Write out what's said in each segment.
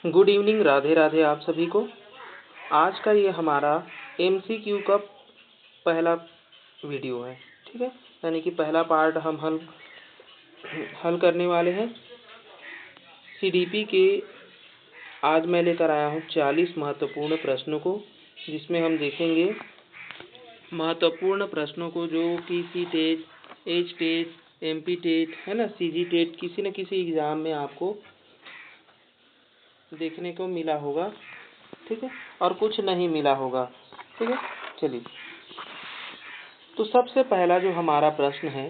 Good evening, Radhe Radhe आप सभी को। आज का ये हमारा MCQ का पहला वीडियो है, ठीक है। यानी कि पहला पार्ट हम हल करने वाले हैं CDP के। आज मैं लेकर आया हूँ 40 महत्वपूर्ण प्रश्नों को, जिसमें हम देखेंगे महत्वपूर्ण प्रश्नों को जो कि C TET, H TET, MP TET है ना, CG टेट, किसी न किसी एग्ज़ाम में आपको देखने को मिला होगा, ठीक है, और कुछ नहीं मिला होगा, ठीक है। चलिए, तो सबसे पहला जो हमारा प्रश्न है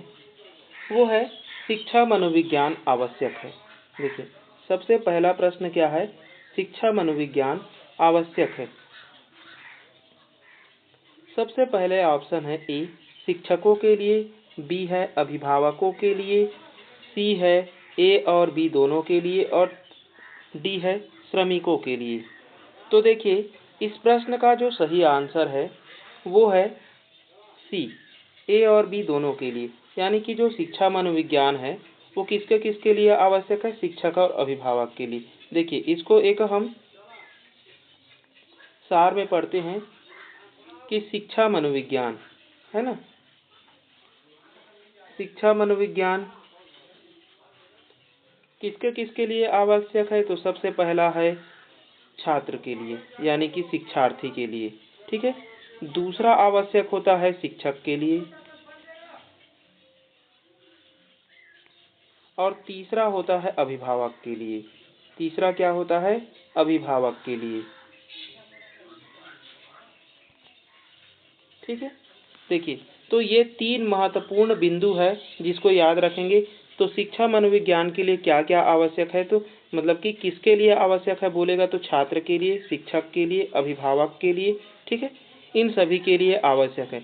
वो है शिक्षा मनोविज्ञान आवश्यक है। देखिए, सबसे पहला प्रश्न क्या है, शिक्षा मनोविज्ञान आवश्यक है। सबसे पहले ऑप्शन है ए शिक्षकों के लिए, बी है अभिभावकों के लिए, सी है ए और बी दोनों के लिए, और डी है श्रमिकों के लिए। तो देखिए, इस प्रश्न का जो सही आंसर है वो है सी, ए और बी दोनों के लिए। यानी कि जो शिक्षा मनोविज्ञान है वो किसके किसके लिए आवश्यक है, शिक्षक और अभिभावक के लिए। देखिए, इसको एक हम सार में पढ़ते हैं कि शिक्षा मनोविज्ञान है ना, शिक्षा मनोविज्ञान किसके किसके लिए आवश्यक है। तो सबसे पहला है छात्र के लिए, यानी कि शिक्षार्थी के लिए, ठीक है। दूसरा आवश्यक होता है शिक्षक के लिए, और तीसरा होता है अभिभावक के लिए। तीसरा क्या होता है, अभिभावक के लिए, ठीक है। देखिए, तो ये तीन महत्वपूर्ण बिंदु है जिसको याद रखेंगे। तो शिक्षा मनोविज्ञान के लिए क्या क्या आवश्यक है, तो मतलब कि किसके लिए आवश्यक है बोलेगा तो छात्र के लिए, शिक्षक के लिए, अभिभावक के लिए, ठीक है। इन सभी के लिए आवश्यक है।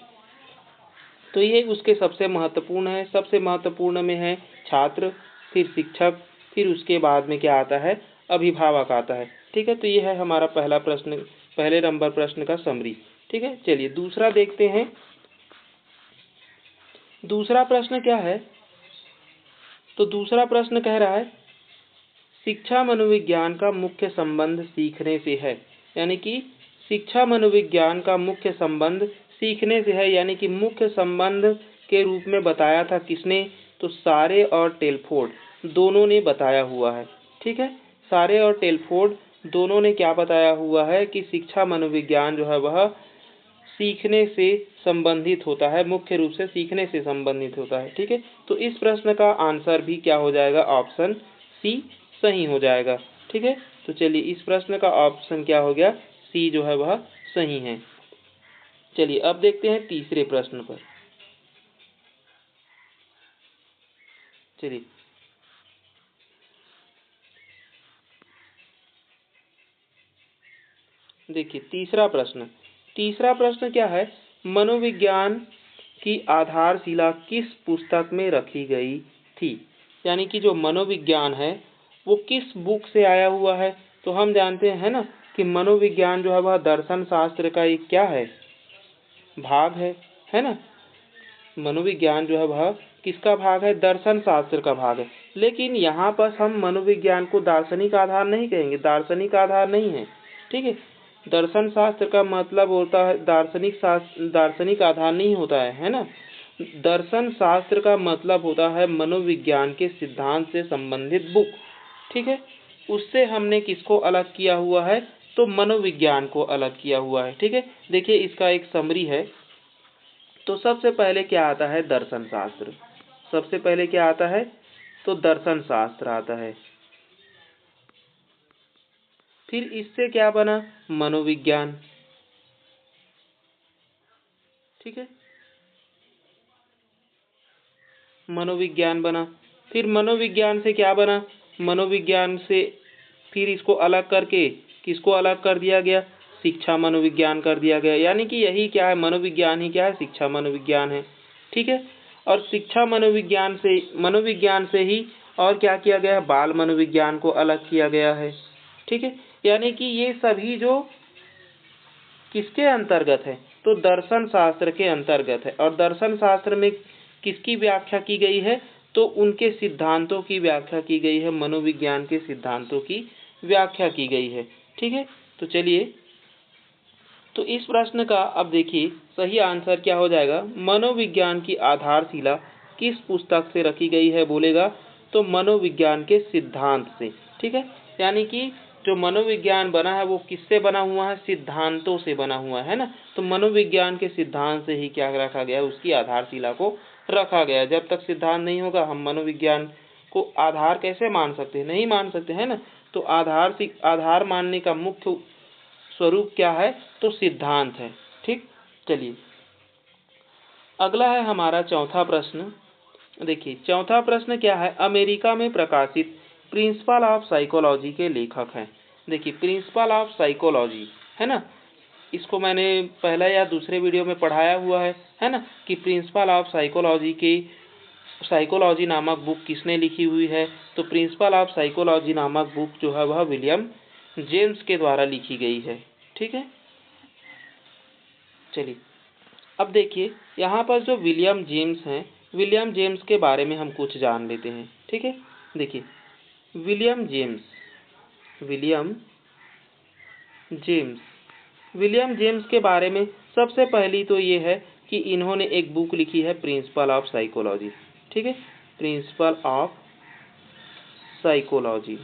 तो ये उसके सबसे महत्वपूर्ण है। सबसे महत्वपूर्ण में है छात्र, फिर शिक्षक, फिर उसके बाद में क्या आता है, अभिभावक आता है, ठीक है। तो ये है हमारा पहला प्रश्न, पहले नंबर प्रश्न का समरी, ठीक है। चलिए दूसरा देखते हैं। दूसरा प्रश्न क्या है, तो दूसरा प्रश्न कह रहा है शिक्षा मनोविज्ञान का मुख्य संबंध सीखने से है। यानी कि शिक्षा मनोविज्ञान का मुख्य संबंध सीखने से है, यानी कि मुख्य संबंध के रूप में बताया था किसने, तो सारे और टेलफोर्ड दोनों ने बताया हुआ है, ठीक है। सारे और टेलफोर्ड दोनों ने क्या बताया हुआ है कि शिक्षा मनोविज्ञान जो है वह सीखने से संबंधित होता है, मुख्य रूप से सीखने से संबंधित होता है, ठीक है। तो इस प्रश्न का आंसर भी क्या हो जाएगा, ऑप्शन सी सही हो जाएगा, ठीक है। तो चलिए, इस प्रश्न का ऑप्शन क्या हो गया, सी जो है वह सही है। चलिए अब देखते हैं तीसरे प्रश्न पर। चलिए, देखिए तीसरा प्रश्न। तीसरा प्रश्न क्या है, मनोविज्ञान की आधारशिला किस पुस्तक में रखी गई थी। यानी कि जो मनोविज्ञान है वो किस बुक से आया हुआ है। तो हम जानते हैं ना कि मनोविज्ञान जो है वह दर्शन शास्त्र का एक क्या है, भाग है ना। मनोविज्ञान जो है वह किसका भाग है, दर्शन शास्त्र का भाग है। लेकिन यहाँ पर हम मनोविज्ञान को दार्शनिक आधार नहीं कहेंगे, दार्शनिक आधार नहीं है, ठीक है। दर्शन शास्त्र का मतलब होता है दार्शनिक शास्त्र, दार्शनिक आधार नहीं होता है ना। दर्शन शास्त्र का मतलब होता है मनोविज्ञान के सिद्धांत से संबंधित बुक, ठीक है। उससे हमने किसको अलग किया हुआ है, तो मनोविज्ञान को अलग किया हुआ है, ठीक है। देखिए, इसका एक समरी है। तो सबसे पहले क्या आता है, दर्शन शास्त्र। सबसे पहले क्या आता है, तो दर्शन शास्त्र आता है। फिर इससे क्या बना, मनोविज्ञान, ठीक है, मनोविज्ञान बना। फिर मनोविज्ञान से क्या बना, मनोविज्ञान से फिर इसको अलग करके किसको अलग कर दिया गया, शिक्षा मनोविज्ञान कर दिया गया। यानी कि यही क्या है, मनोविज्ञान ही क्या है, शिक्षा मनोविज्ञान है, ठीक है। और शिक्षा मनोविज्ञान से ही और क्या किया गया है, बाल मनोविज्ञान को अलग किया गया है, ठीक है। यानी कि ये सभी जो किसके अंतर्गत है, तो दर्शन शास्त्र के अंतर्गत है। और दर्शन शास्त्र में किसकी व्याख्या की गई है, तो उनके सिद्धांतों की व्याख्या की गई है, मनोविज्ञान के सिद्धांतों की व्याख्या की गई है। ठीक है, तो चलिए, तो इस प्रश्न का अब देखिए सही आंसर क्या हो जाएगा। मनोविज्ञान की आधारशिला किस पुस्तक से रखी गई है बोलेगा, तो मनोविज्ञान के सिद्धांत से। ठीक है, यानी कि जो मनोविज्ञान बना है वो किससे बना हुआ है, सिद्धांतों से बना हुआ है ना। तो मनोविज्ञान के सिद्धांत से ही क्या रखा गया, उसकी आधारशिला को रखा गया। जब तक सिद्धांत नहीं होगा हम मनोविज्ञान को आधार कैसे मान सकते हैं, नहीं मान सकते है ना। तो आधार मानने का मुख्य स्वरूप क्या है, तो सिद्धांत है। ठीक, चलिए अगला है हमारा चौथा प्रश्न। देखिए चौथा प्रश्न क्या है, अमेरिका में प्रकाशित प्रिंसिपल ऑफ साइकोलॉजी के लेखक हैं। देखिए प्रिंसिपल ऑफ साइकोलॉजी है ना, इसको मैंने पहला या दूसरे वीडियो में पढ़ाया हुआ है ना, कि प्रिंसिपल ऑफ साइकोलॉजी नामक बुक किसने लिखी हुई है। तो प्रिंसिपल ऑफ साइकोलॉजी नामक बुक जो है वह विलियम जेम्स के द्वारा लिखी गई है। ठीक है, चलिए अब देखिए यहाँ पर जो विलियम जेम्स हैं, विलियम जेम्स के बारे में हम कुछ जान लेते हैं। ठीक है, देखिए विलियम जेम्स के बारे में सबसे पहली तो ये है कि इन्होंने एक बुक लिखी है प्रिंसिपल ऑफ साइकोलॉजी। ठीक है, प्रिंसिपल ऑफ साइकोलॉजी।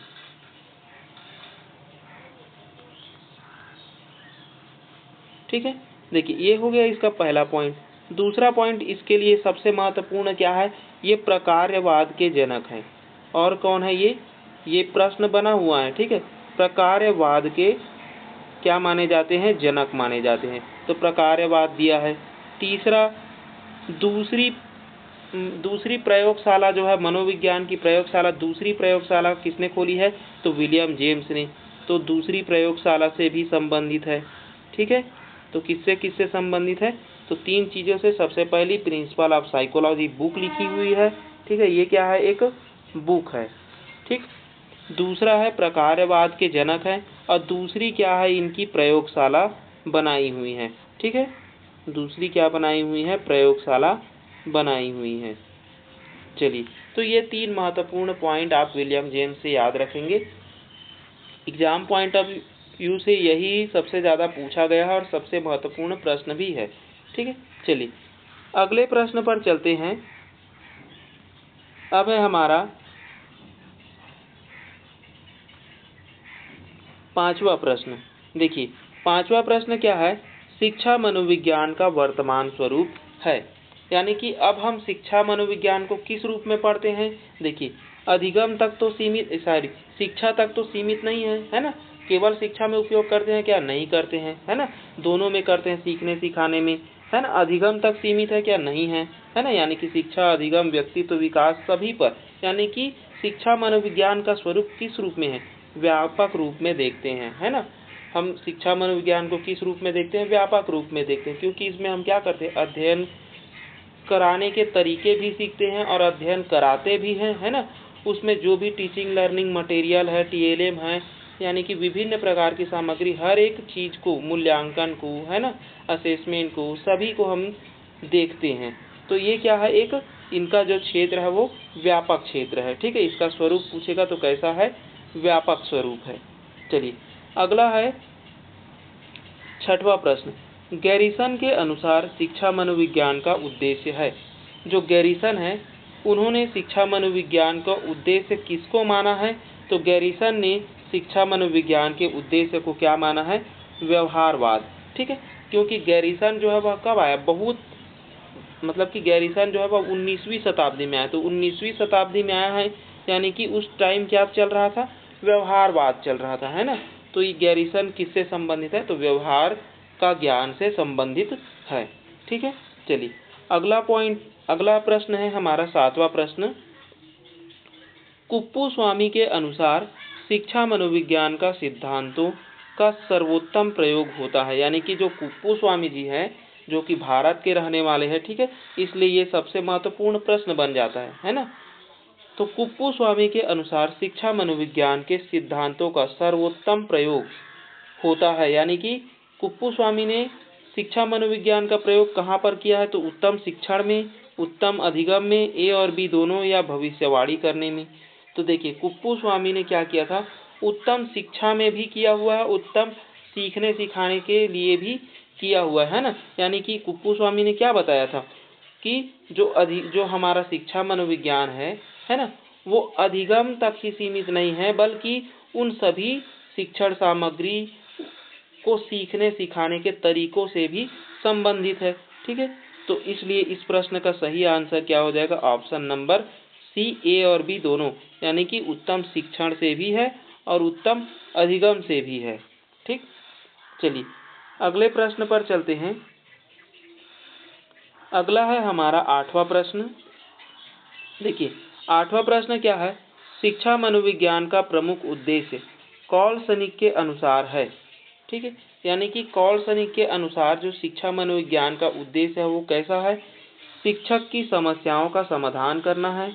ठीक है, देखिए ये हो गया इसका पहला पॉइंट। दूसरा पॉइंट इसके लिए सबसे महत्वपूर्ण क्या है, ये प्रकार्यवाद के जनक हैं। और कौन है ये प्रश्न बना हुआ है। ठीक है, प्रकार्यवाद के क्या माने जाते हैं, जनक माने जाते हैं। तो प्रकार्यवाद दिया है। तीसरा, दूसरी प्रयोगशाला जो है मनोविज्ञान की प्रयोगशाला, दूसरी प्रयोगशाला किसने खोली है, तो विलियम जेम्स ने। तो दूसरी प्रयोगशाला से भी संबंधित है। ठीक है, तो किससे संबंधित है, तो तीन चीजों से। सबसे पहली प्रिंसिपल ऑफ साइकोलॉजी बुक लिखी हुई है। ठीक है, ये क्या है, एक बुक है। ठीक, दूसरा है प्रकार्यवाद के जनक है, और दूसरी क्या है, इनकी प्रयोगशाला बनाई हुई है। ठीक है, दूसरी क्या बनाई हुई है, प्रयोगशाला बनाई हुई है। चलिए, तो ये तीन महत्वपूर्ण पॉइंट आप विलियम जेम्स से याद रखेंगे। एग्जाम पॉइंट ऑफ व्यू से यही सबसे ज़्यादा पूछा गया है और सबसे महत्वपूर्ण प्रश्न भी है। ठीक है, चलिए अगले प्रश्न पर चलते हैं। अब है हमारा पांचवा प्रश्न। देखिए पांचवा प्रश्न क्या है, शिक्षा मनोविज्ञान का वर्तमान स्वरूप है। यानी कि अब हम शिक्षा मनोविज्ञान को किस रूप में पढ़ते हैं। देखिए अधिगम तक तो सीमित, शिक्षा तक तो सीमित नहीं है ना। केवल शिक्षा में उपयोग करते हैं क्या, नहीं करते हैं, है ना। दोनों में करते हैं, सीखने सिखाने में, है ना। अधिगम तक सीमित है क्या, नहीं है ना। यानी कि शिक्षा, अधिगम, व्यक्तित्व विकास सभी पर। यानी कि शिक्षा मनोविज्ञान का स्वरूप किस रूप में है, व्यापक रूप में देखते हैं, है ना। हम शिक्षा मनोविज्ञान को किस रूप में देखते हैं, व्यापक रूप में देखते हैं। क्योंकि इसमें हम क्या करते हैं, अध्ययन कराने के तरीके भी सीखते हैं और अध्ययन कराते भी हैं, है ना। उसमें जो भी टीचिंग लर्निंग मटेरियल है, TLM है, यानी कि विभिन्न प्रकार की सामग्री, हर एक चीज को, मूल्यांकन को, है ना, असेसमेंट को, सभी को हम देखते हैं। तो ये क्या है, एक इनका जो क्षेत्र है वो व्यापक क्षेत्र है। ठीक है, इसका स्वरूप पूछेगा तो कैसा है, व्यापक स्वरूप है। चलिए अगला है छठवां प्रश्न। गैरिसन के अनुसार शिक्षा मनोविज्ञान का उद्देश्य है। जो गैरिसन है उन्होंने शिक्षा मनोविज्ञान का उद्देश्य किसको माना है, तो गैरिसन ने शिक्षा मनोविज्ञान के उद्देश्य को क्या माना है, व्यवहारवाद। ठीक है, क्योंकि गैरिसन जो है वह कब आया, बहुत मतलब कि गैरिसन जो है वह 19वीं शताब्दी में आया। तो 19वीं शताब्दी में आया है, यानी कि उस टाइम क्या चल रहा था, व्यवहारवाद चल रहा था, है ना। तो ये गैरिसन किससे संबंधित है, तो व्यवहार का ज्ञान से संबंधित है। ठीक है, चलिए अगला प्रश्न है हमारा सातवां प्रश्न। कुप्पू स्वामी के अनुसार शिक्षा मनोविज्ञान का सिद्धांतों का सर्वोत्तम प्रयोग होता है। यानी कि जो कुप्पू स्वामी जी हैं, जो कि भारत के रहने वाले हैं, ठीक है, इसलिए ये सबसे महत्वपूर्ण प्रश्न बन जाता है ना। तो कुप्पू स्वामी के अनुसार शिक्षा मनोविज्ञान के सिद्धांतों का सर्वोत्तम प्रयोग होता है। यानी कि कुप्पू स्वामी ने शिक्षा मनोविज्ञान का प्रयोग कहाँ पर किया है, तो उत्तम शिक्षण में, उत्तम अधिगम में, A और B दोनों, या भविष्यवाणी करने में। तो देखिए कुप्पू स्वामी ने क्या किया था, उत्तम शिक्षा में भी किया हुआ है, उत्तम सीखने सिखाने के लिए भी किया हुआ है ना। यानी कि कुप्पू स्वामी ने क्या बताया था कि जो हमारा शिक्षा मनोविज्ञान है ना, वो अधिगम तक ही सीमित नहीं है, बल्कि उन सभी शिक्षण सामग्री को सीखने सिखाने के तरीकों से भी संबंधित है। ठीक है, तो इसलिए इस प्रश्न का सही आंसर क्या हो जाएगा, ऑप्शन नंबर सी, ए और बी दोनों, यानी कि उत्तम शिक्षण से भी है और उत्तम अधिगम से भी है। ठीक, चलिए अगले प्रश्न पर चलते हैं। अगला है हमारा 8वां प्रश्न। देखिए 8वां प्रश्न क्या है, शिक्षा मनोविज्ञान का प्रमुख उद्देश्य कॉलसनिक के अनुसार है। ठीक है, यानी कि कॉलसनिक के अनुसार जो शिक्षा मनोविज्ञान का उद्देश्य है वो कैसा है, शिक्षक की समस्याओं का समाधान करना है,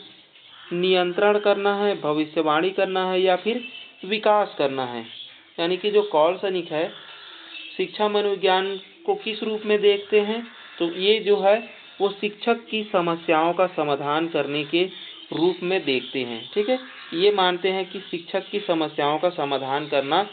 नियंत्रण करना है, भविष्यवाणी करना है या फिर विकास करना है। यानी कि जो कॉलसनिक है शिक्षा मनोविज्ञान को किस रूप में देखते हैं, तो ये जो है वो शिक्षक की समस्याओं का समाधान करने के रूप में देखते हैं। ठीक है, ये मानते हैं कि शिक्षक की समस्याओं का समाधान करना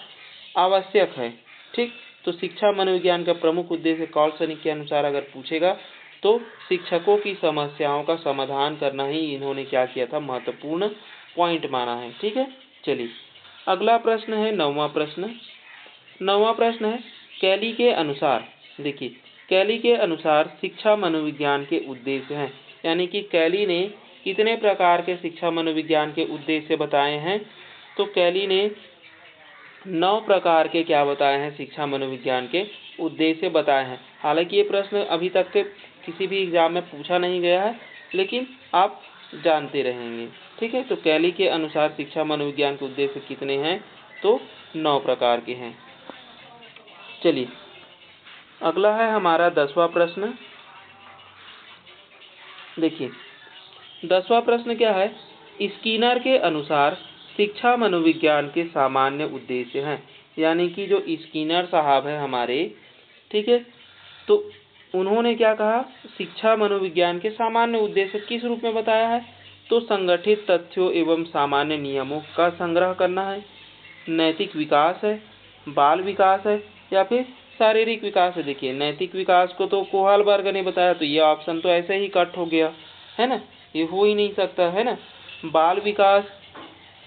आवश्यक है। ठीक, तो शिक्षा मनोविज्ञान का प्रमुख उद्देश्य कॉलसनिक के अनुसार अगर पूछेगा तो शिक्षकों की समस्याओं का समाधान करना ही इन्होंने क्या किया था, महत्वपूर्ण पॉइंट माना है। ठीक है, चलिए अगला प्रश्न है 9वां प्रश्न। 9वां प्रश्न है कैली के अनुसार। देखिए कैली के अनुसार शिक्षा मनोविज्ञान के उद्देश्य हैं, यानी कि कैली ने कितने प्रकार के शिक्षा मनोविज्ञान के उद्देश्य बताए हैं, तो कैली ने 9 प्रकार के क्या बताए हैं, शिक्षा मनोविज्ञान के उद्देश्य बताए हैं। हालांकि ये प्रश्न अभी तक के किसी भी एग्जाम में पूछा नहीं गया है, लेकिन आप जानते रहेंगे। ठीक है, तो कैली के अनुसार शिक्षा मनोविज्ञान के उद्देश्य कितने हैं, तो 9 प्रकार के हैं। चलिए अगला है हमारा 10वां प्रश्न। देखिए 10वां प्रश्न क्या है, स्कीनर के अनुसार शिक्षा मनोविज्ञान के सामान्य उद्देश्य हैं। यानी कि जो स्कीनर साहब है हमारे, ठीक है, तो उन्होंने क्या कहा, शिक्षा मनोविज्ञान के सामान्य उद्देश्य किस रूप में बताया है, तो संगठित तथ्यों एवं सामान्य नियमों का संग्रह करना है, नैतिक विकास है, बाल विकास है या फिर शारीरिक विकास है। देखिए नैतिक विकास को तो कोहाल वर्ग ने बताया, तो ये ऑप्शन तो ऐसे ही कट हो गया है ना, ये हो ही नहीं सकता है ना। बाल विकास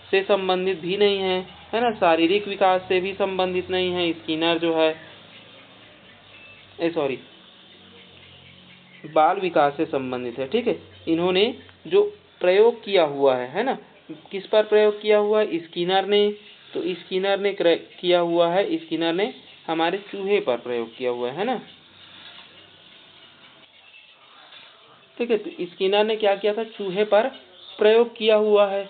से संबंधित भी नहीं है ना, शारीरिक विकास से भी संबंधित नहीं है। स्किनर जो है बाल विकास से संबंधित है। ठीक है, इन्होंने जो प्रयोग किया हुआ है ना, किस पर प्रयोग किया हुआ है, स्किनर ने, तो स्किनर ने किया हुआ है, स्किनर ने हमारे चूहे पर प्रयोग किया हुआ है ना। ठीक है, तो स्किनर ने क्या किया था, चूहे पर प्रयोग किया हुआ है।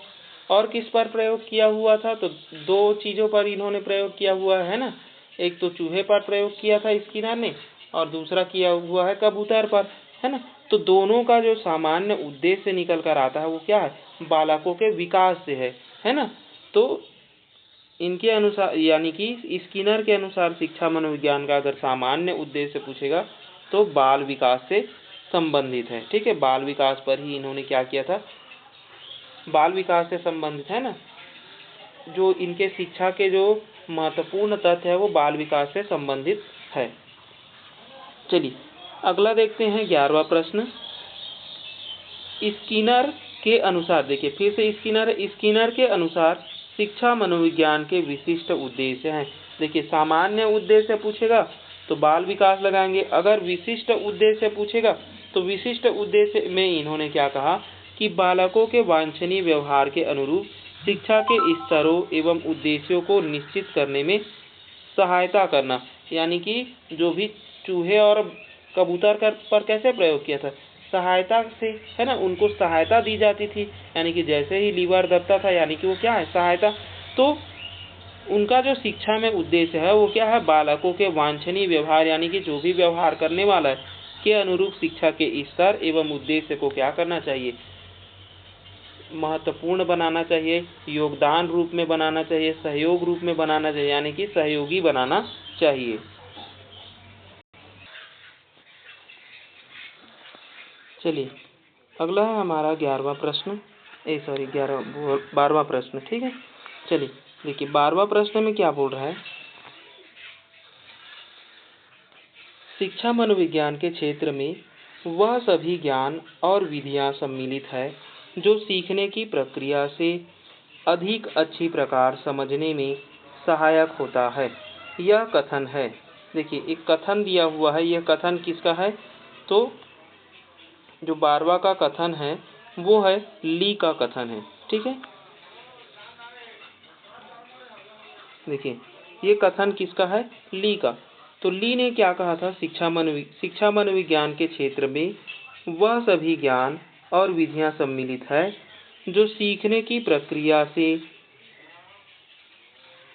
और किस पर प्रयोग किया हुआ था, तो 2 चीजों पर इन्होंने प्रयोग किया हुआ है ना, एक तो चूहे पर प्रयोग किया था स्किनर ने और दूसरा किया हुआ है कबूतर पर, है ना। तो दोनों का जो सामान्य उद्देश्य निकल कर आता है वो क्या है, बालकों के विकास से है ना। तो इनके अनुसार यानी कि स्किनर के अनुसार शिक्षा मनोविज्ञान का अगर सामान्य उद्देश्य पूछेगा तो बाल विकास से संबंधित है। ठीक है, बाल विकास पर ही इन्होंने क्या किया था, बाल विकास से संबंधित है ना, जो इनके शिक्षा के जो महत्वपूर्ण तथ्य है वो बाल विकास से संबंधित है। चलिए अगला देखते हैं 11वां प्रश्न। स्किनर के अनुसार, देखिए फिर से स्किनर के अनुसार शिक्षा मनोविज्ञान के विशिष्ट उद्देश्य हैं। देखिए सामान्य उद्देश्य पूछेगा तो बाल विकास लगाएंगे, अगर विशिष्ट उद्देश्य पूछेगा तो विशिष्ट उद्देश्य में इन्होंने क्या कहा कि बालकों के वांछनीय व्यवहार के अनुरूप शिक्षा के स्तरों एवं उद्देश्यों को निश्चित करने में सहायता करना। यानी कि जो भी चूहे और कबूतर पर कैसे प्रयोग किया था, सहायता से, है ना, उनको सहायता दी जाती थी। यानी कि जैसे ही लीवर दबता था, यानी कि वो क्या है, सहायता। तो उनका जो शिक्षा में उद्देश्य है वो क्या है, बालकों के वांछनीय व्यवहार, यानी कि जो भी व्यवहार करने वाला है के अनुरूप शिक्षा के स्तर एवं उद्देश्य को क्या करना चाहिए, महत्वपूर्ण बनाना चाहिए, योगदान रूप में बनाना चाहिए, सहयोग रूप में बनाना चाहिए, यानी कि सहयोगी बनाना चाहिए। चलिए अगला है हमारा 12वां प्रश्न, 12वां प्रश्न। ठीक है, चलिए देखिए 12वां प्रश्न में क्या बोल रहा है, शिक्षा मनोविज्ञान के क्षेत्र में वह सभी ज्ञान और विधियां सम्मिलित है जो सीखने की प्रक्रिया से अधिक अच्छी प्रकार समझने में सहायक होता है। यह कथन है, देखिए एक कथन दिया हुआ है, यह कथन किसका है, तो जो 12वां का कथन है वो है ली का कथन है। ठीक है, देखिए ये कथन किसका है, ली का। तो ली ने क्या कहा था, शिक्षा मनोविज्ञान के क्षेत्र में वह सभी ज्ञान और विधियां सम्मिलित है जो सीखने की प्रक्रिया से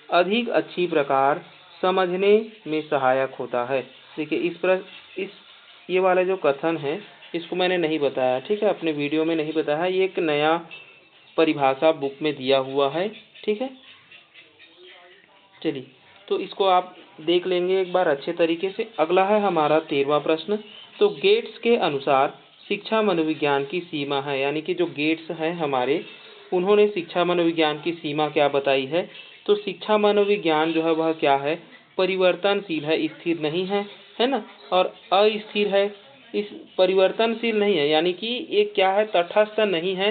अधिक अच्छी प्रकार समझने में सहायक होता है। देखिए इस ये वाला जो कथन है इसको मैंने नहीं बताया, ठीक है, अपने वीडियो में नहीं बताया, ये एक नया परिभाषा बुक में दिया हुआ है। ठीक है, चलिए तो इसको आप देख लेंगे एक बार अच्छे तरीके से। अगला है हमारा 13वां प्रश्न। तो गेट्स के अनुसार शिक्षा मनोविज्ञान की सीमा है, यानी कि जो गेट्स हैं हमारे, उन्होंने शिक्षा मनोविज्ञान की सीमा क्या बताई है, तो शिक्षा मनोविज्ञान जो है वह क्या है, परिवर्तनशील है, स्थिर नहीं है, है ना, और अस्थिर है, इस परिवर्तनशील नहीं है, यानी कि ये क्या है, तटस्थ नहीं है।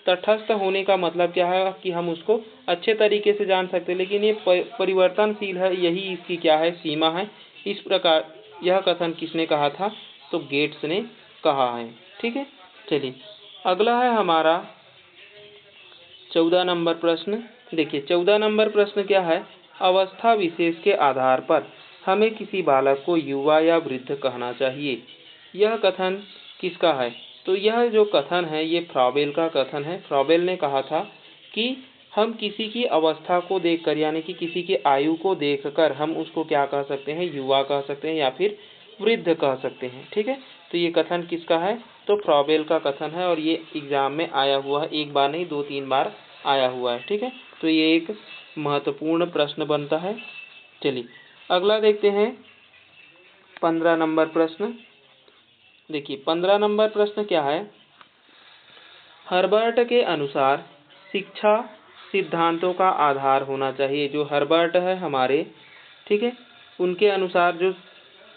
तटस्थ होने का मतलब क्या है कि हम उसको अच्छे तरीके से जान सकते हैं, लेकिन ये परिवर्तनशील है, यही इसकी क्या है, सीमा है। इस प्रकार यह कथन किसने कहा था, तो गेट्स ने कहा है। ठीक है, चलिए अगला है हमारा 14 नंबर प्रश्न। देखिए 14 नंबर प्रश्न क्या है, अवस्था विशेष के आधार पर हमें किसी बालक को युवा या वृद्ध कहना चाहिए। यह कथन किसका है, तो यह जो कथन है ये फ्रॉबेल का कथन है। फ्रॉबेल ने कहा था कि हम किसी की अवस्था को देखकर, यानी कि किसी की आयु को देखकर हम उसको क्या कह सकते हैं, युवा कह सकते हैं या फिर वृद्ध कह सकते हैं। ठीक है, तो ये कथन किसका है, तो फ्रॉबेल का कथन है, और ये एग्जाम में आया हुआ है, एक बार नहीं 2-3 बार आया हुआ है। ठीक है, तो ये एक महत्वपूर्ण प्रश्न बनता है। चलिए अगला देखते हैं 15 नंबर प्रश्न। देखिए 15 नंबर प्रश्न क्या है, हर्बर्ट के अनुसार शिक्षा सिद्धांतों का आधार होना चाहिए। जो हर्बर्ट है हमारे, ठीक है, उनके अनुसार जो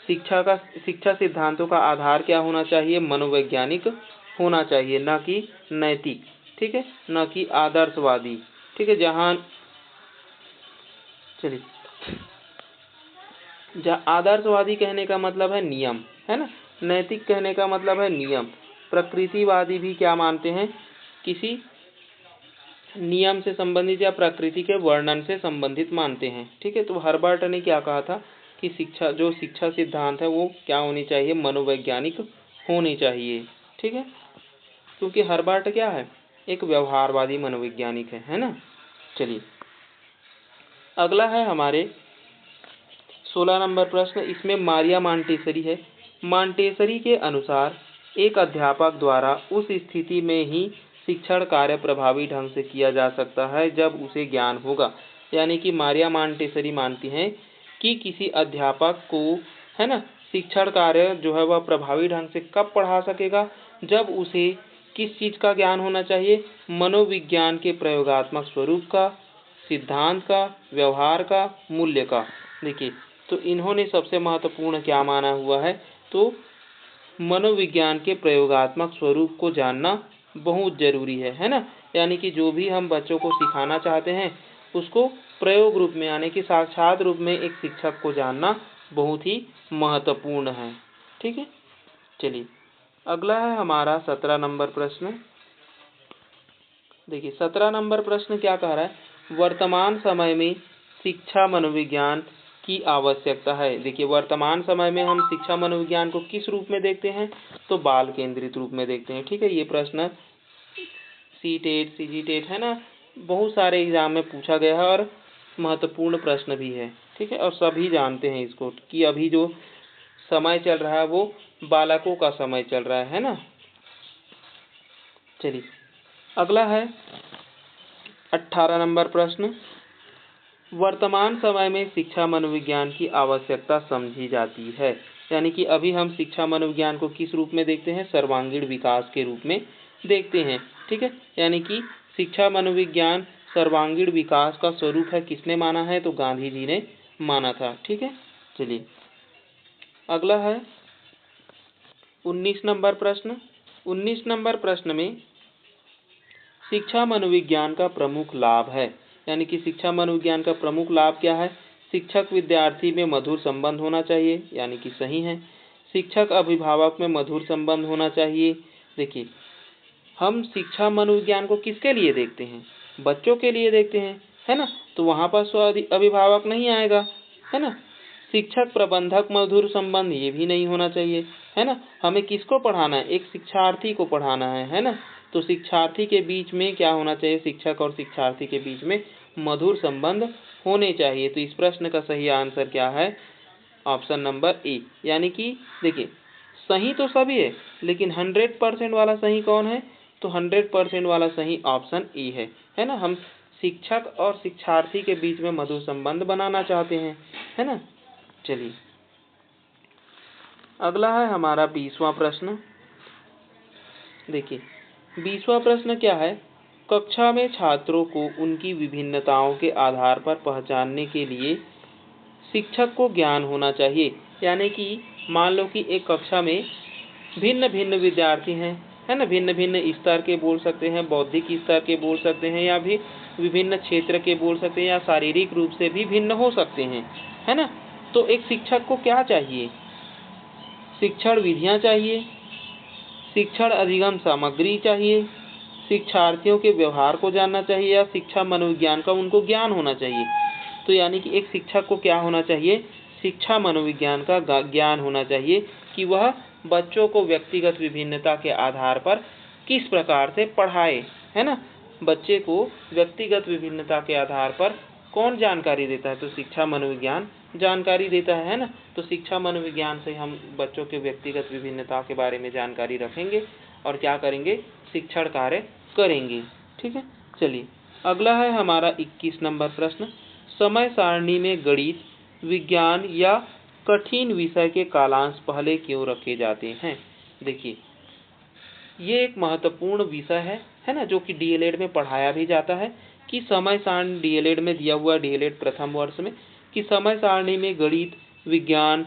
शिक्षा सिद्धांतों का आधार क्या होना चाहिए, मनोवैज्ञानिक होना चाहिए, न कि नैतिक। ठीक है, न कि आदर्शवादी। ठीक है, चलिए आदर्शवादी कहने का मतलब है नियम, है ना, नैतिक कहने का मतलब है नियम। प्रकृतिवादी भी क्या मानते हैं, किसी नियम से संबंधित या प्रकृति के वर्णन से संबंधित मानते हैं। ठीक है, तो हर्बर्ट ने क्या कहा था कि शिक्षा सिद्धांत है वो क्या होनी चाहिए, मनोवैज्ञानिक होनी चाहिए। ठीक है, क्योंकि हर्बर्ट क्या है, एक व्यवहारवादी मनोवैज्ञानिक है ना। चलिए अगला है हमारे 16 नंबर प्रश्न। इसमें मारिया मॉन्टेसरी है। मॉन्टेसरी के अनुसार एक अध्यापक द्वारा उस स्थिति में ही शिक्षण कार्य प्रभावी ढंग से किया जा सकता है जब उसे ज्ञान होगा। यानी कि मारिया मॉन्टेसरी मानती हैं कि किसी अध्यापक को, है ना, शिक्षण कार्य जो है वह प्रभावी ढंग से कब पढ़ा सकेगा, जब उसे किस चीज़ का ज्ञान होना चाहिए, मनोविज्ञान के प्रयोगात्मक स्वरूप का, सिद्धांत का, व्यवहार का, मूल्य का। देखिए तो इन्होंने सबसे महत्वपूर्ण क्या माना हुआ है, तो मनोविज्ञान के प्रयोगात्मक स्वरूप को जानना बहुत जरूरी है ना। यानी कि जो भी हम बच्चों को सिखाना चाहते हैं उसको प्रयोग रूप में, यानी कि साक्षात रूप में एक शिक्षक को जानना बहुत ही महत्वपूर्ण है। ठीक है, चलिए अगला है हमारा 17 नंबर प्रश्न। देखिए 17 नंबर प्रश्न क्या कह रहा है, वर्तमान समय में शिक्षा मनोविज्ञान की आवश्यकता है। देखिए वर्तमान समय में हम शिक्षा मनोविज्ञान को किस रूप में देखते हैं, तो बाल केंद्रित रूप में देखते हैं। ठीक है, ये प्रश्न सी-टेट, सी-जी-टेट, है ना, बहुत सारे एग्जाम में पूछा गया है और महत्वपूर्ण प्रश्न भी है। ठीक है, और सभी जानते हैं इसको कि अभी जो समय चल रहा है वो बालकों का समय चल रहा है ना। चलिए अगला है 18 नंबर प्रश्न। वर्तमान समय में शिक्षा मनोविज्ञान की आवश्यकता समझी जाती है। यानी कि अभी हम शिक्षा मनोविज्ञान को किस रूप में देखते हैं, सर्वांगीण विकास के रूप में देखते हैं। ठीक है, यानी कि शिक्षा मनोविज्ञान सर्वांगीण विकास का स्वरूप है, किसने माना है? तो गांधी जी ने माना था। ठीक है, चलिए अगला है 19 नंबर प्रश्न। 19 नंबर प्रश्न में शिक्षा मनोविज्ञान का प्रमुख लाभ है, यानी कि शिक्षा मनोविज्ञान का प्रमुख लाभ क्या है? शिक्षक विद्यार्थी में मधुर संबंध होना चाहिए, यानी कि सही है। शिक्षक अभिभावक में मधुर संबंध होना चाहिए। देखिए, हम शिक्षा मनोविज्ञान को किसके लिए देखते हैं? बच्चों के लिए देखते हैं, है ना? तो वहाँ पर अभिभावक नहीं आएगा, है ना? शिक्षक प्रबंधक मधुर संबंध ये भी नहीं होना चाहिए, है ना? हमें किसको पढ़ाना है? एक शिक्षार्थी को पढ़ाना है ना? तो शिक्षार्थी के बीच में क्या होना चाहिए? शिक्षक और शिक्षार्थी के बीच में मधुर संबंध होने चाहिए। तो इस प्रश्न का सही आंसर क्या है? Option number A. यानी कि देखिए, सही तो सभी है, लेकिन 100% वाला सही कौन है? तो 100% वाला सही ऑप्शन ए है ना? हम शिक्षक और शिक्षार्थी के बीच में मधुर संबंध बनाना चाहते हैं, है ना? चलिए अगला है हमारा 20वां प्रश्न। देखिए 20वां प्रश्न क्या है? कक्षा में छात्रों को उनकी विभिन्नताओं के आधार पर पहचानने के लिए शिक्षक को ज्ञान होना चाहिए। यानी कि मान लो कि एक कक्षा में भिन्न भिन्न विद्यार्थी हैं, है ना? भिन्न भिन्न स्तर के बोल सकते हैं, बौद्धिक स्तर के बोल सकते हैं, या भी विभिन्न क्षेत्र के बोल सकते हैं, या शारीरिक रूप से भी भिन्न हो सकते हैं, है ना? तो एक शिक्षक को क्या चाहिए? शिक्षण विधियां चाहिए, शिक्षण अधिगम सामग्री चाहिए, शिक्षार्थियों के व्यवहार को जानना चाहिए, या शिक्षा मनोविज्ञान का उनको ज्ञान होना चाहिए। तो यानी कि एक शिक्षक को क्या होना चाहिए? शिक्षा मनोविज्ञान का ज्ञान होना चाहिए कि वह बच्चों को व्यक्तिगत विभिन्नता के आधार पर किस प्रकार से पढ़ाए, है ना? बच्चे को व्यक्तिगत विभिन्नता के आधार पर कौन जानकारी देता है? तो शिक्षा मनोविज्ञान जानकारी देता है ना? तो शिक्षा मनोविज्ञान से हम बच्चों के व्यक्तिगत विभिन्नता के बारे में जानकारी रखेंगे और क्या करेंगे? शिक्षण कार्य करेंगे। ठीक है, चलिए अगला है हमारा 21 नंबर प्रश्न। समय सारणी में गणित, विज्ञान या कठिन विषय के कालांश पहले क्यों रखे जाते हैं? देखिए, ये एक महत्वपूर्ण विषय है ना? जो कि डीएलएड में पढ़ाया भी जाता है कि समय सारणी डीएलएड में दिया हुआ, डीएलएड प्रथम वर्ष में, कि समय सारणी में गणित, विज्ञान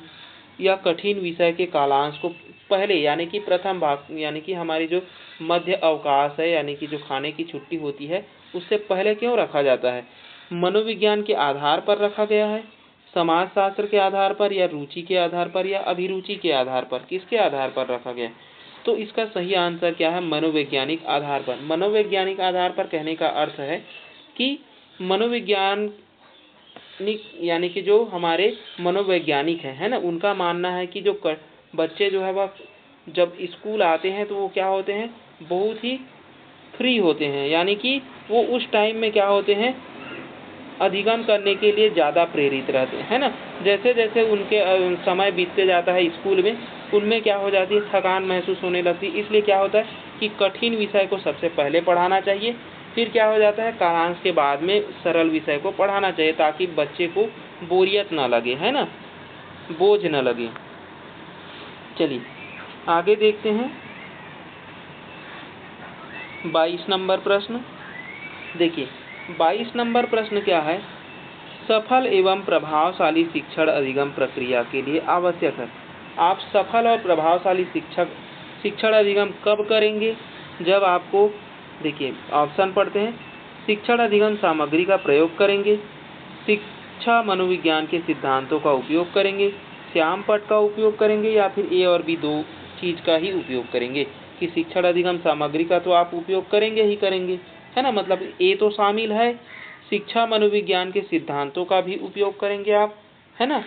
या कठिन विषय के कालांश को पहले, यानी कि प्रथम भाग, यानी कि हमारी जो मध्य अवकाश है, यानी कि जो खाने की छुट्टी होती है, उससे पहले क्यों रखा जाता है? मनोविज्ञान के आधार पर रखा गया है, समाजशास्त्र के आधार पर, या रुचि के आधार पर, या अभिरुचि के आधार पर? किसके आधार पर रखा गया? तो इसका सही आंसर क्या है? मनोवैज्ञानिक आधार पर। मनोवैज्ञानिक आधार पर कहने का अर्थ है कि मनोविज्ञान यानी कि जो हमारे मनोवैज्ञानिक है ना, उनका मानना है कि जो बच्चे जो है वह जब स्कूल आते हैं तो वो क्या होते हैं? बहुत ही फ्री होते हैं, यानी कि वो उस टाइम में क्या होते हैं? अधिगम करने के लिए ज़्यादा प्रेरित रहते हैं, है ना? जैसे जैसे उनके समय बीतते जाता है स्कूल में, उनमें क्या हो जाती है? थकान महसूस होने लगती है। इसलिए क्या होता है कि कठिन विषय को सबसे पहले पढ़ाना चाहिए, फिर क्या हो जाता है? कालांश के बाद में सरल विषय को पढ़ाना चाहिए, ताकि बच्चे को बोरियत ना लगे, है ना? बोझ न लगे। चलिए आगे देखते हैं 22 नंबर प्रश्न। देखिए 22 नंबर प्रश्न क्या है? सफल एवं प्रभावशाली शिक्षण अधिगम प्रक्रिया के लिए आवश्यक है। आप सफल और प्रभावशाली शिक्षण अधिगम कब करेंगे? जब आपको, देखिए ऑप्शन पढ़ते हैं, शिक्षण अधिगम सामग्री का प्रयोग करेंगे, शिक्षा मनोविज्ञान के सिद्धांतों का उपयोग करेंगे, श्याम पट का उपयोग करेंगे, या फिर ए और बी दो चीज का ही उपयोग करेंगे। कि शिक्षण अधिगम सामग्री का तो आप उपयोग करेंगे ही करेंगे, है ना? मतलब ए तो शामिल है, शिक्षा मनोविज्ञान के सिद्धांतों का भी उपयोग करेंगे आप, है ना?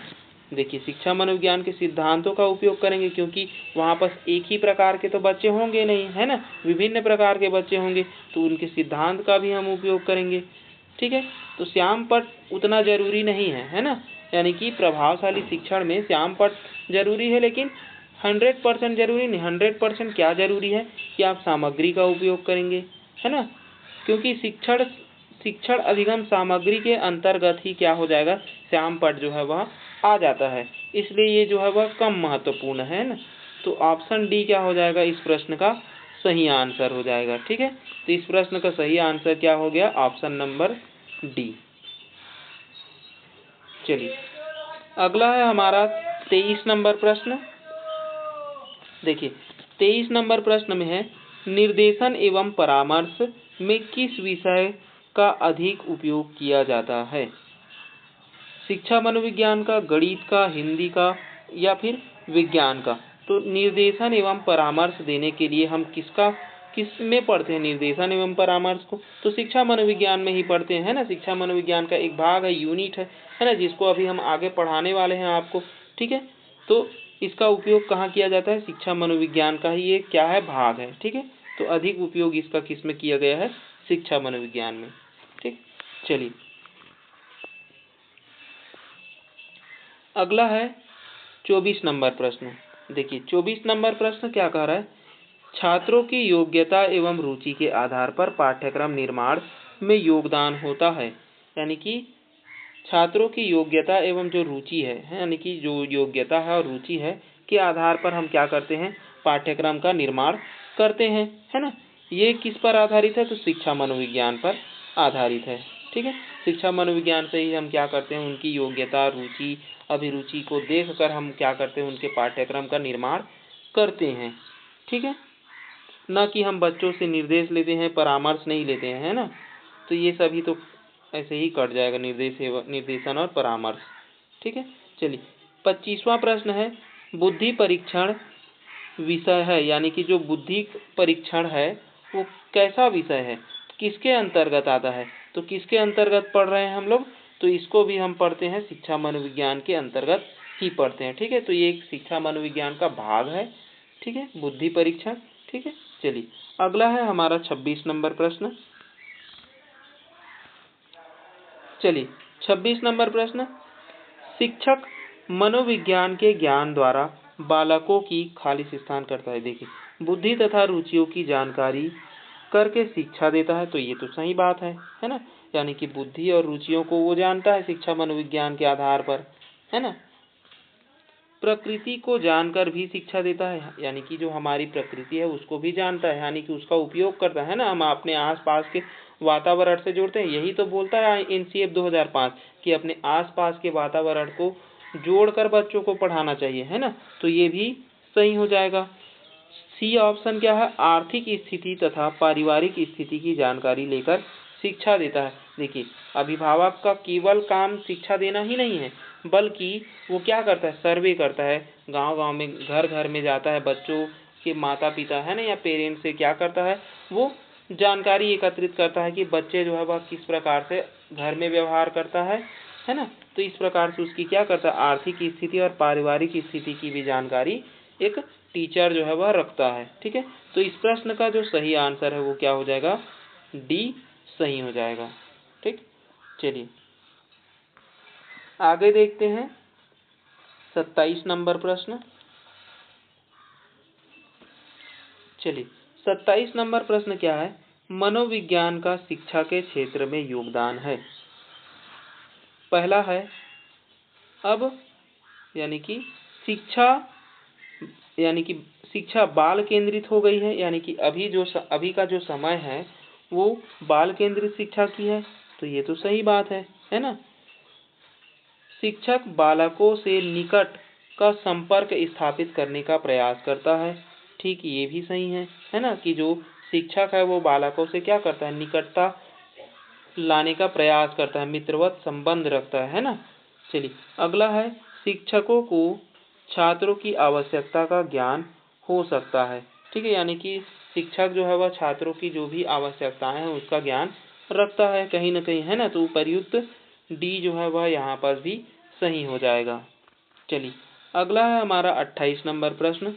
देखिए शिक्षा मनोविज्ञान के सिद्धांतों का उपयोग करेंगे, क्योंकि वहाँ पर एक ही प्रकार के तो बच्चे होंगे नहीं, है ना? विभिन्न प्रकार के बच्चे होंगे, तो उनके सिद्धांत का भी हम उपयोग करेंगे। ठीक है, तो श्याम पट उतना जरूरी नहीं है ना? यानी कि प्रभावशाली शिक्षण में श्याम पट जरूरी है, लेकिन 100% जरूरी नहीं। 100% क्या जरूरी है? कि आप सामग्री का उपयोग करेंगे, है ना? क्योंकि शिक्षण अधिगम सामग्री के अंतर्गत ही क्या हो जाएगा? श्याम पट जो है वह आ जाता है, इसलिए ये जो है वह कम महत्वपूर्ण है ना? तो ऑप्शन डी क्या हो जाएगा इस प्रश्न का सही आंसर हो जाएगा। ठीक है, तो इस प्रश्न का सही आंसर क्या हो गया? Option number D. चलिए अगला है हमारा 23 नंबर प्रश्न। देखिए 23 नंबर प्रश्न में है, निर्देशन एवं परामर्श में किस विषय का अधिक उपयोग किया जाता है? शिक्षा मनोविज्ञान का, गणित का, हिंदी का या फिर विज्ञान का? तो निर्देशन एवं परामर्श देने के लिए हम किस में पढ़ते हैं निर्देशन एवं परामर्श को? तो शिक्षा मनोविज्ञान में ही पढ़ते हैं ना। शिक्षा मनोविज्ञान का एक भाग है, यूनिट है ना, जिसको अभी हम आगे पढ़ाने वाले हैं आपको। ठीक है, तो इसका उपयोग कहाँ किया जाता है? शिक्षा मनोविज्ञान का ही ये क्या है? भाग है। ठीक है, तो अधिक उपयोग इसका किस में किया गया है? शिक्षा मनोविज्ञान में। ठीक, चलिए अगला है 24 नंबर प्रश्न। देखिए 24 नंबर प्रश्न क्या कह रहा है? छात्रों की योग्यता एवं रुचि के आधार पर पाठ्यक्रम निर्माण में योगदान होता है। यानी कि छात्रों की योग्यता एवं जो रुचि है, यानी कि जो योग्यता है और रुचि है के आधार पर हम क्या करते हैं? पाठ्यक्रम का निर्माण करते हैं, है ना। ये किस पर आधारित है? तो शिक्षा मनोविज्ञान पर आधारित है। ठीक है, शिक्षा मनोविज्ञान से ही हम क्या करते हैं? उनकी योग्यता, रुचि, अभिरुचि को देखकर हम क्या करते हैं? उनके पाठ्यक्रम का निर्माण करते हैं। ठीक है, न कि हम बच्चों से निर्देश लेते हैं, परामर्श नहीं लेते हैं, है ना। तो ये सभी तो ऐसे ही कट जाएगा, निर्देशन और परामर्श। ठीक है, चलिए 25वां प्रश्न है, बुद्धि परीक्षण विषय है, यानी कि जो बुद्धि परीक्षण है वो कैसा विषय है, किसके अंतर्गत आता है? तो किसके अंतर्गत पढ़ रहे हैं हम लोग? तो इसको भी हम पढ़ते हैं शिक्षा मनोविज्ञान के अंतर्गत ही पढ़ते हैं। ठीक है, तो ये एक शिक्षा मनोविज्ञान का भाग है। ठीक है, बुद्धि परीक्षण। ठीक है, चलिए अगला है हमारा 26 नंबर प्रश्न। चलिए 26 नंबर प्रश्न, शिक्षक मनोविज्ञान के ज्ञान द्वारा बालकों की खालिश स्थान करता है। देखिए बुद्धि तथा रुचियों की जानकारी करके शिक्षा देता है, तो ये तो सही बात है ना। यानी कि बुद्धि और रुचियों को वो जानता है शिक्षा मनोविज्ञान के आधार पर, है ना। प्रकृति को जानकर भी शिक्षा देता है, यानी कि जो हमारी प्रकृति है उसको भी जानता है, यानी कि उसका उपयोग करता है ना। हम अपने आसपास के वातावरण से जोड़ते हैं, यही तो बोलता है एनसीएफ 2005 कि अपने आसपास के वातावरण को जोड़कर बच्चों को पढ़ाना चाहिए, है ना। तो ये भी सही हो जाएगा। सी ऑप्शन क्या है? आर्थिक स्थिति तथा पारिवारिक स्थिति की जानकारी लेकर शिक्षा देता है। देखिए अभिभावक का केवल काम शिक्षा देना ही नहीं है, बल्कि वो क्या करता है? सर्वे करता है, गांव-गांव में, घर-घर में जाता है, बच्चों के माता पिता है ना या पेरेंट्स से क्या करता है? वो जानकारी एकत्रित करता है कि बच्चे जो है वह किस प्रकार से घर में व्यवहार करता है ना। तो इस प्रकार से उसकी क्या करता है? आर्थिक स्थिति और पारिवारिक स्थिति की भी जानकारी एक टीचर जो है वह रखता है। ठीक है, तो इस प्रश्न का जो सही आंसर है वो क्या हो जाएगा? डी सही हो जाएगा। ठीक, चलिए आगे देखते हैं 27 नंबर प्रश्न। चलिए 27 नंबर प्रश्न क्या है? मनोविज्ञान का शिक्षा के क्षेत्र में योगदान है। पहला है अब यानी कि शिक्षा बाल केंद्रित हो गई है, यानी कि अभी का जो समय है वो बाल केंद्रित शिक्षा की है, तो ये तो सही बात है ना। शिक्षक बालकों से निकट का संपर्क स्थापित करने का प्रयास करता है। ठीक, ये भी सही है ना, कि जो शिक्षक है वो बालकों से क्या करता है? निकटता लाने का प्रयास करता है, मित्रवत संबंध रखता है ना। चलिए अगला है, शिक्षकों को छात्रों की आवश्यकता का ज्ञान हो सकता है। ठीक है, यानी कि शिक्षक जो है वह छात्रों की जो भी आवश्यकताएं हैं उसका ज्ञान रखता है कहीं न कहीं, है ना। तो उपयुक्त डी जो है वह यहाँ पर भी सही हो जाएगा। चलिए अगला है हमारा 28 नंबर प्रश्न,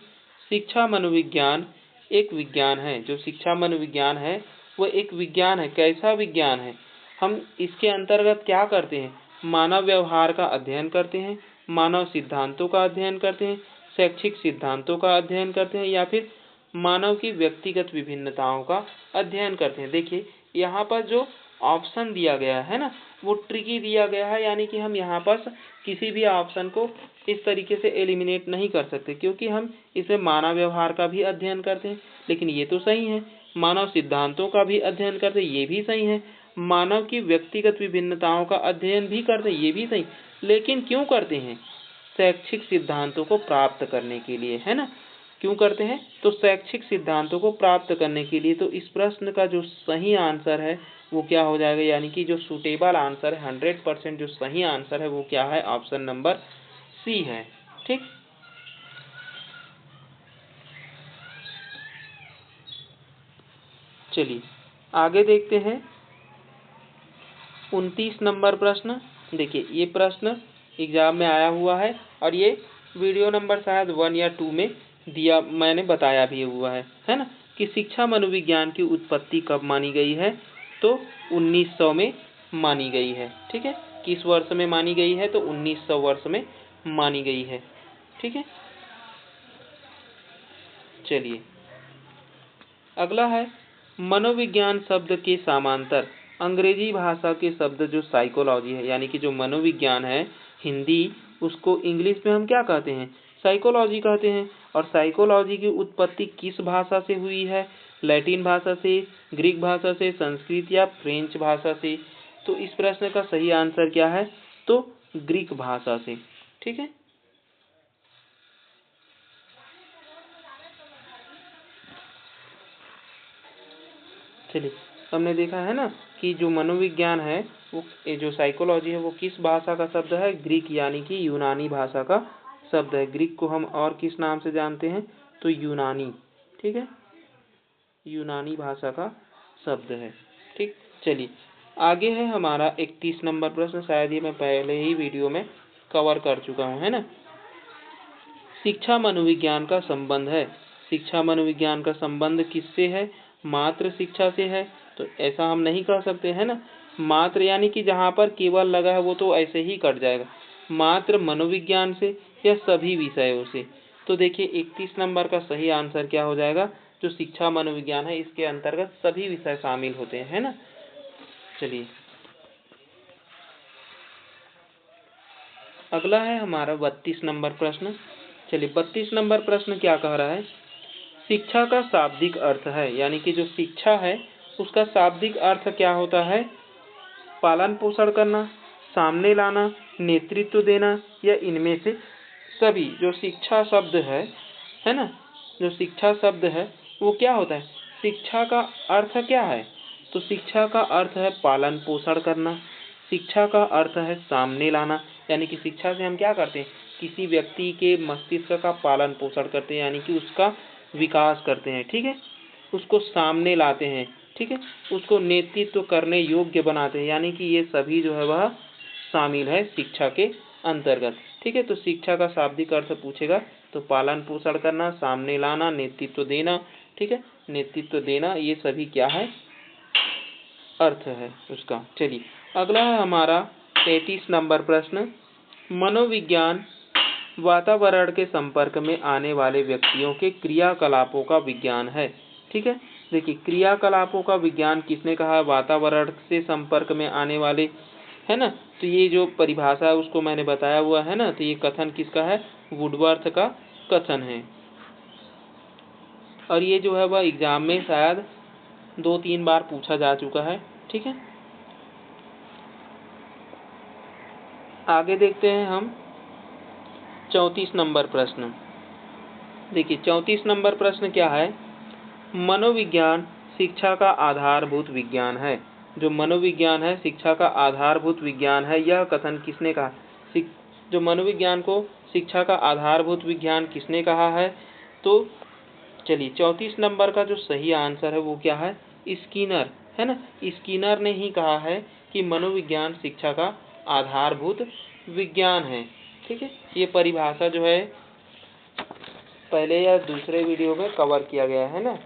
शिक्षा मनोविज्ञान एक विज्ञान है। जो शिक्षा मनोविज्ञान है वह एक विज्ञान है। कैसा विज्ञान है? हम इसके अंतर्गत क्या करते हैं? मानव व्यवहार का अध्ययन करते हैं, मानव सिद्धांतों का अध्ययन करते हैं, शैक्षिक सिद्धांतों का अध्ययन करते हैं, या फिर मानव की व्यक्तिगत विभिन्नताओं का अध्ययन करते हैं। देखिए यहाँ पर जो ऑप्शन दिया गया है ना वो ट्रिकी दिया गया है, यानी कि हम यहाँ पर किसी भी ऑप्शन को इस तरीके से एलिमिनेट नहीं कर सकते, क्योंकि हम इसमें मानव व्यवहार का भी अध्ययन करते हैं। लेकिन ये तो सही है, मानव सिद्धांतों का भी अध्ययन करते हैं, ये भी सही है, मानव की व्यक्तिगत विभिन्नताओं का अध्ययन भी करते हैं, ये भी सही। लेकिन क्यों करते हैं? शैक्षिक सिद्धांतों को प्राप्त करने के लिए, है ना। क्यों करते हैं? तो शैक्षिक सिद्धांतों को प्राप्त करने के लिए। तो इस प्रश्न का जो सही आंसर है वो क्या हो जाएगा, यानी कि जो सुटेबल आंसर है 100% जो सही आंसर है वो क्या है, ऑप्शन नंबर सी है। ठीक, चलिए आगे देखते हैं 29 नंबर प्रश्न। देखिए ये प्रश्न एग्जाम में आया हुआ है और ये वीडियो नंबर शायद 1 या 2 में दिया, मैंने बताया भी हुआ है ना, कि शिक्षा मनोविज्ञान की उत्पत्ति कब मानी गई है, तो 1900 में मानी गई है। ठीक है, किस वर्ष में मानी गई है, तो 1900 वर्ष में मानी गई है। ठीक है, चलिए अगला है मनोविज्ञान शब्द के समांतर अंग्रेजी भाषा के शब्द जो साइकोलॉजी है, यानी कि जो मनोविज्ञान है हिंदी, उसको इंग्लिश में हम क्या कहते हैं, साइकोलॉजी कहते हैं। और साइकोलॉजी की उत्पत्ति किस भाषा से हुई है, लैटिन भाषा से, ग्रीक भाषा से, संस्कृत या फ्रेंच भाषा से। तो इस प्रश्न का सही आंसर क्या है, तो ग्रीक भाषा से। ठीक है, चलिए हमने देखा है ना कि जो मनोविज्ञान है वो, ये जो साइकोलॉजी है वो किस भाषा का शब्द है, ग्रीक यानी कि यूनानी भाषा का शब्द है। ग्रीक को हम और किस नाम से जानते हैं, तो यूनानी। ठीक है, यूनानी भाषा का शब्द है। ठीक, चलिए आगे है हमारा 31 नंबर प्रश्न, शायद ये मैं पहले ही वीडियो में कवर कर चुका हूँ, है ना। शिक्षा मनोविज्ञान का संबंध है। शिक्षा मनोविज्ञान का संबंध किससे है, मात्र शिक्षा से है। तो ऐसा हम नहीं कह सकते, है ना। मात्र यानी कि जहाँ पर केवल लगा है वो तो ऐसे ही कट जाएगा, मात्र मनोविज्ञान से या सभी विषयों से। तो देखिए 31 नंबर का सही आंसर क्या हो जाएगा, जो शिक्षा मनोविज्ञान है इसके अंतर्गत सभी विषय शामिल होते हैं, है ना। चलिए अगला है हमारा 32 नंबर प्रश्न। चलिए 32 नंबर प्रश्न क्या कह रहा है, शिक्षा का शाब्दिक अर्थ है, यानी कि जो शिक्षा है उसका शाब्दिक अर्थ क्या होता है, पालन पोषण करना, सामने लाना, नेतृत्व देना, या इनमें से सभी। जो शिक्षा शब्द है ना, जो शिक्षा शब्द है वो क्या होता है, शिक्षा का अर्थ क्या है, तो शिक्षा का अर्थ है पालन पोषण करना, शिक्षा का अर्थ है सामने लाना, यानी कि शिक्षा से हम क्या करते हैं, किसी व्यक्ति के मस्तिष्क का पालन पोषण करते हैं, यानी कि उसका विकास करते हैं। ठीक है, उसको सामने लाते हैं। ठीक है, उसको नेतृत्व करने योग्य बनाते हैं, यानी कि ये सभी जो है वह शामिल है शिक्षा के अंतर्गत। ठीक है, तो शिक्षा का शाब्दिक अर्थ पूछेगा तो पालन पोषण करना, सामने लाना, नेतृत्व देना। ठीक है, नेतृत्व देना, ये सभी क्या है, अर्थ है उसका। चलिए अगला है हमारा 33 नंबर प्रश्न, मनोविज्ञान वातावरण के संपर्क में आने वाले व्यक्तियों के क्रियाकलापों का विज्ञान है। ठीक है, देखिए क्रियाकलापों का विज्ञान किसने कहा, वातावरण से संपर्क में आने वाले, है ना। तो ये जो परिभाषा है उसको मैंने बताया हुआ है ना, तो ये कथन किसका है, वुडवर्थ का कथन है। और ये जो है वह एग्जाम में शायद 2-3 बार पूछा जा चुका है। ठीक है, आगे देखते हैं हम 34 नंबर प्रश्न। देखिए 34 नंबर प्रश्न क्या है, मनोविज्ञान शिक्षा का आधारभूत विज्ञान है। जो मनोविज्ञान है शिक्षा का आधारभूत विज्ञान है, यह कथन किसने कहा, जो मनोविज्ञान को शिक्षा का आधारभूत विज्ञान किसने कहा है, तो चलिए 34 नंबर का जो सही आंसर है वो क्या है, स्किनर, है ना। स्किनर ने ही कहा है कि मनोविज्ञान शिक्षा का आधारभूत विज्ञान है। ठीक है, ये परिभाषा जो है पहले या दूसरे वीडियो में कवर किया गया है ना।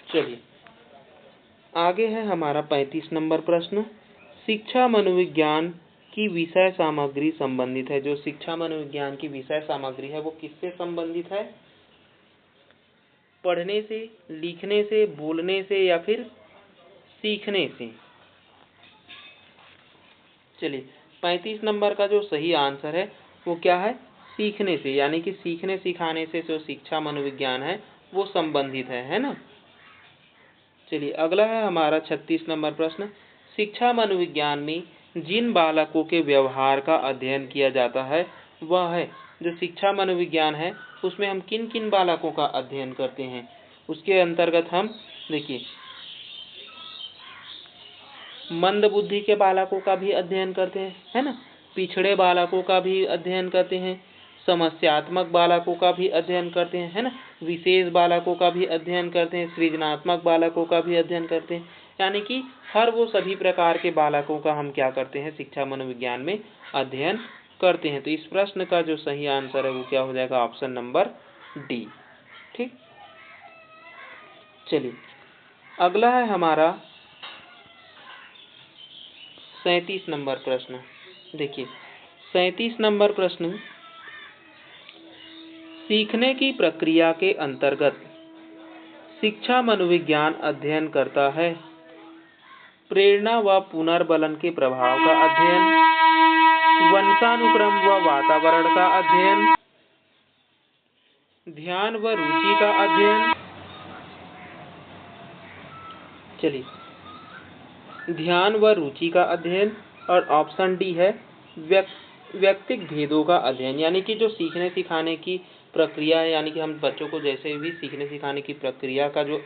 चलिए आगे है हमारा 35 नंबर प्रश्न, शिक्षा मनोविज्ञान की विषय सामग्री संबंधित है। जो शिक्षा मनोविज्ञान की विषय सामग्री है वो किससे संबंधित है? पढ़ने से, लिखने से, बोलने से या फिर सीखने से। चलिए 35 नंबर का जो सही आंसर है वो क्या है? सीखने से, यानी कि सीखने सिखाने से जो शिक्षा मनोविज्ञान है वो संबंधित है ना। चलिए अगला है हमारा 36 नंबर प्रश्न। शिक्षा मनोविज्ञान में जिन बालकों के व्यवहार का अध्ययन किया जाता है वह है, जो शिक्षा मनोविज्ञान है उसमें हम किन किन बालकों का अध्ययन करते हैं? उसके अंतर्गत हम देखिए मंद बुद्धि के बालकों का भी अध्ययन करते हैं, है ना, पिछड़े बालकों का भी अध्ययन करते हैं, समस्यात्मक बालकों का भी अध्ययन करते हैं, है ना, विशेष बालकों का भी अध्ययन करते हैं, सृजनात्मक बालकों का भी अध्ययन करते हैं। यानी कि हर वो सभी प्रकार के बालकों का हम क्या करते हैं? शिक्षा मनोविज्ञान में अध्ययन करते हैं। तो इस प्रश्न का जो सही आंसर है वो क्या हो जाएगा? Option number D. ठीक, चलिए अगला है हमारा 37 नंबर प्रश्न। देखिए 37 नंबर प्रश्न, सीखने की प्रक्रिया के अंतर्गत शिक्षा मनोविज्ञान अध्ययन करता है प्रेरणा व पुनर्बलन के प्रभाव का अध्ययन, वंशानुक्रम व वातावरण का अध्ययन, ध्यान व रुचि का अध्ययन। चलिए ध्यान व रुचि का अध्ययन, और ऑप्शन डी है व्यक्तिक भेदों का अध्ययन। यानी कि जो सीखने सिखाने की प्रक्रिया है, यानी कि हम बच्चों को जैसे भी सीखने सिखाने की प्रक्रिया का जो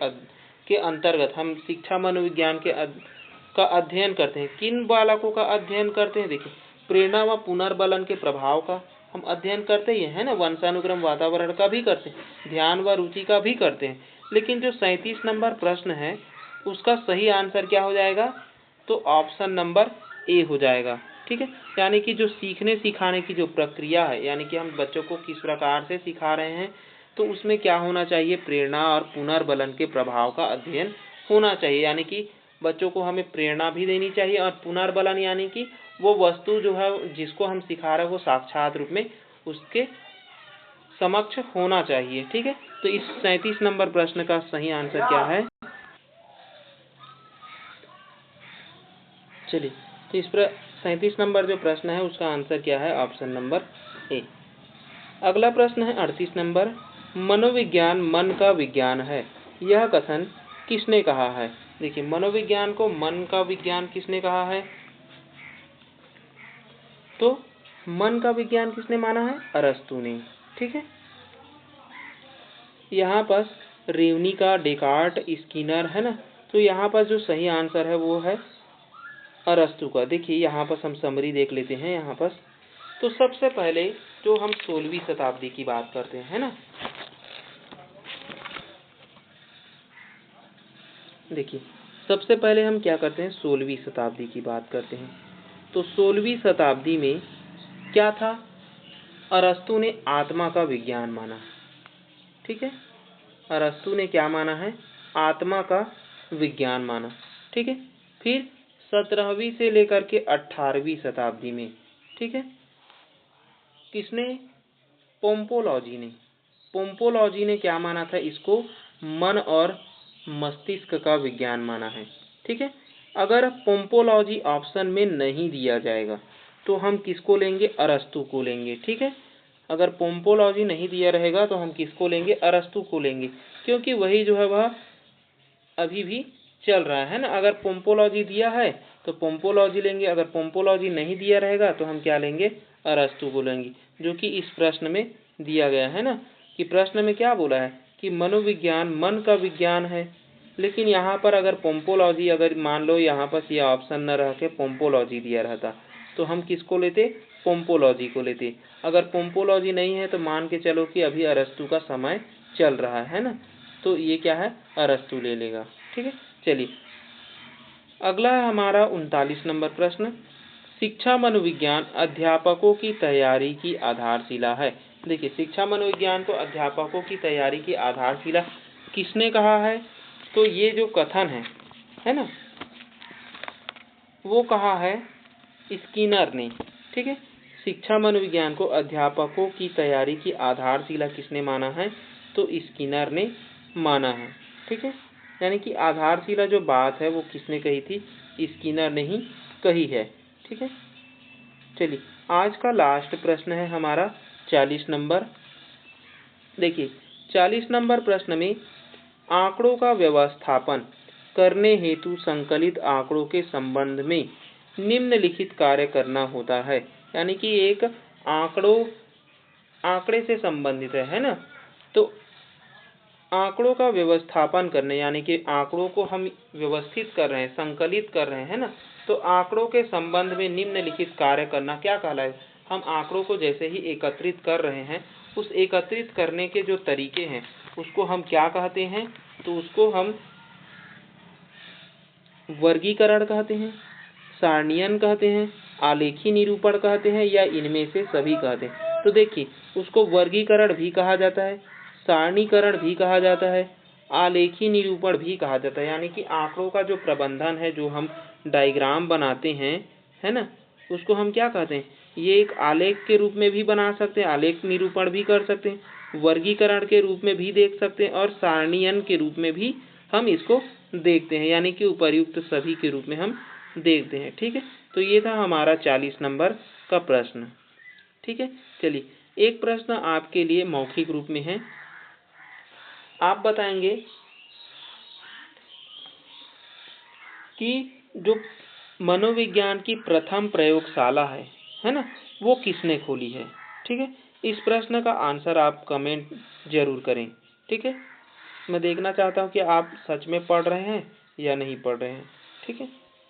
के अंतर्गत हम शिक्षा मनोविज्ञान का अध्ययन करते हैं। किन बालकों का अध्ययन करते हैं? देखिए प्रेरणा व पुनर्बलन के प्रभाव का हम अध्ययन करते ही है ना, वंशानुक्रम वातावरण का भी करते हैं, ध्यान व रुचि का भी करते हैं। लेकिन जो 37 नंबर प्रश्न है उसका सही आंसर क्या हो जाएगा? तो ऑप्शन नंबर ए हो जाएगा। ठीक है, यानी कि जो सीखने सिखाने की जो प्रक्रिया है, यानी कि हम बच्चों को किस प्रकार से सिखा रहे हैं, तो उसमें क्या होना चाहिए? प्रेरणा और पुनर्बलन के प्रभाव का अध्ययन होना चाहिए। यानी कि बच्चों को हमें प्रेरणा भी देनी चाहिए, और पुनर्बलन यानी कि वो वस्तु जो है जिसको हम सिखा रहे हैं वो साक्षात रूप में उसके समक्ष होना चाहिए। ठीक है, तो इस 37 नंबर प्रश्न का सही आंसर क्या है? चलिए तो इस 37 नंबर जो प्रश्न है उसका आंसर क्या है? Option number A. अगला प्रश्न है 38 नंबर। मनोविज्ञान मन का विज्ञान है, यह कथन किसने कहा है? देखिए मनोविज्ञान को मन का विज्ञान किसने कहा है? तो मन का विज्ञान किसने माना है? अरस्तू ने। ठीक है, यहाँ पर रेवनिका, डेकार्ट, स्किनर है ना, तो यहाँ पर जो सही आंसर है वो है अरस्तू का। देखिए यहाँ पर हम समरी देख लेते हैं। यहाँ पर तो सबसे पहले जो हम 16वीं शताब्दी की बात करते हैं, है ना, देखिए सबसे पहले हम क्या करते हैं? 16वीं शताब्दी की बात करते हैं। तो 16वीं शताब्दी में क्या था? अरस्तू ने आत्मा का विज्ञान माना। ठीक है, अरस्तू ने क्या माना है? आत्मा का विज्ञान माना। ठीक है, फिर 17वीं से लेकर के 18वीं शताब्दी में, ठीक है, किसने? पोम्पोलॉजी ने। पोम्पोलॉजी ने क्या माना था? इसको मन और मस्तिष्क का विज्ञान माना है। ठीक है, अगर पोम्पोलॉजी ऑप्शन में नहीं दिया जाएगा तो हम किसको लेंगे? अरस्तू को लेंगे। ठीक है, अगर पोम्पोलॉजी नहीं दिया रहेगा तो हम किसको लेंगे? अरस्तू को लेंगे, क्योंकि वही जो है वह अभी भी चल रहा है ना। अगर पोम्पोलॉजी दिया है तो पोम्पोलॉजी लेंगे, अगर पोम्पोलॉजी नहीं दिया रहेगा तो हम क्या लेंगे? अरस्तू को लेंगे, जो कि इस प्रश्न में दिया गया है ना, कि प्रश्न में क्या बोला है कि मनोविज्ञान मन का विज्ञान है। लेकिन यहाँ पर अगर पोम्पोलॉजी, अगर मान लो यहाँ पर यह ऑप्शन न रह के पोम्पोलॉजी दिया रहता तो हम किसको लेते? पोम्पोलॉजी को लेते। अगर पोम्पोलॉजी नहीं है तो मान के चलो कि अभी अरस्तू का समय चल रहा है ना, तो ये क्या है? अरस्तू ले लेगा। ठीक है, चलिए अगला है हमारा 39 नंबर प्रश्न। शिक्षा मनोविज्ञान अध्यापकों की तैयारी की आधारशिला है। देखिए शिक्षा मनोविज्ञान को अध्यापकों की तैयारी की आधारशिला किसने कहा है? तो ये जो कथन है ना, वो कहा है स्किनर ने। ठीक है, शिक्षा मनोविज्ञान को अध्यापकों की तैयारी की आधारशिला किसने माना है? तो स्किनर ने माना है। ठीक है, यानी कि आधारशिला जो बात है वो किसने कही थी? स्किनर ने ही कही है। ठीक है, चलिए आज का लास्ट प्रश्न है हमारा 40 नंबर। देखिए 40 नंबर प्रश्न में आंकड़ों का व्यवस्थापन करने हेतु संकलित आंकड़ों के संबंध में निम्नलिखित कार्य करना होता है। यानी कि एक आंकड़े से संबंधित है ना, तो आंकड़ों का व्यवस्थापन करने यानी कि आंकड़ों को हम व्यवस्थित कर रहे हैं, संकलित कर रहे हैं ना, तो आंकड़ों के संबंध में निम्नलिखित कार्य करना क्या कहलाए? हम आंकड़ों को जैसे ही एकत्रित कर रहे हैं, उस एकत्रित करने के जो तरीके हैं उसको हम क्या कहते हैं? तो उसको हम वर्गीकरण कहते हैं, सारणीयन कहते हैं, आलेखी निरूपण कहते हैं, या इनमें से सभी कहते हैं। तो देखिए उसको वर्गीकरण भी कहा जाता है, सारणीकरण भी कहा जाता है, आलेखी निरूपण भी कहा जाता है। यानी कि आंकड़ों का जो प्रबंधन है, जो हम डायग्राम बनाते हैं, है ना, उसको हम क्या कहते हैं? ये एक आलेख के रूप में भी बना सकते हैं, आलेख निरूपण भी कर सकते हैं, वर्गीकरण के रूप में भी देख सकते हैं, और सारणीयन के रूप में भी हम इसको देखते हैं, यानी कि उपर्युक्त सभी के रूप में हम देखते हैं। ठीक है, तो ये था हमारा 40 नंबर का प्रश्न। ठीक है, चलिए एक प्रश्न आपके लिए मौखिक रूप में है। आप बताएंगे कि जो मनोविज्ञान की प्रथम प्रयोगशाला है ना, वो किसने खोली है? ठीक है, इस प्रश्न का आंसर आप कमेंट जरूर करें। ठीक है, मैं देखना चाहता हूँ कि आप सच में पढ़ रहे हैं या नहीं पढ़ रहे हैं। ठीक है,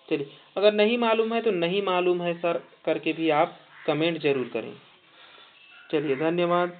चलिए अगर नहीं मालूम है तो नहीं मालूम है सर करके भी आप कमेंट जरूर करें। चलिए धन्यवाद।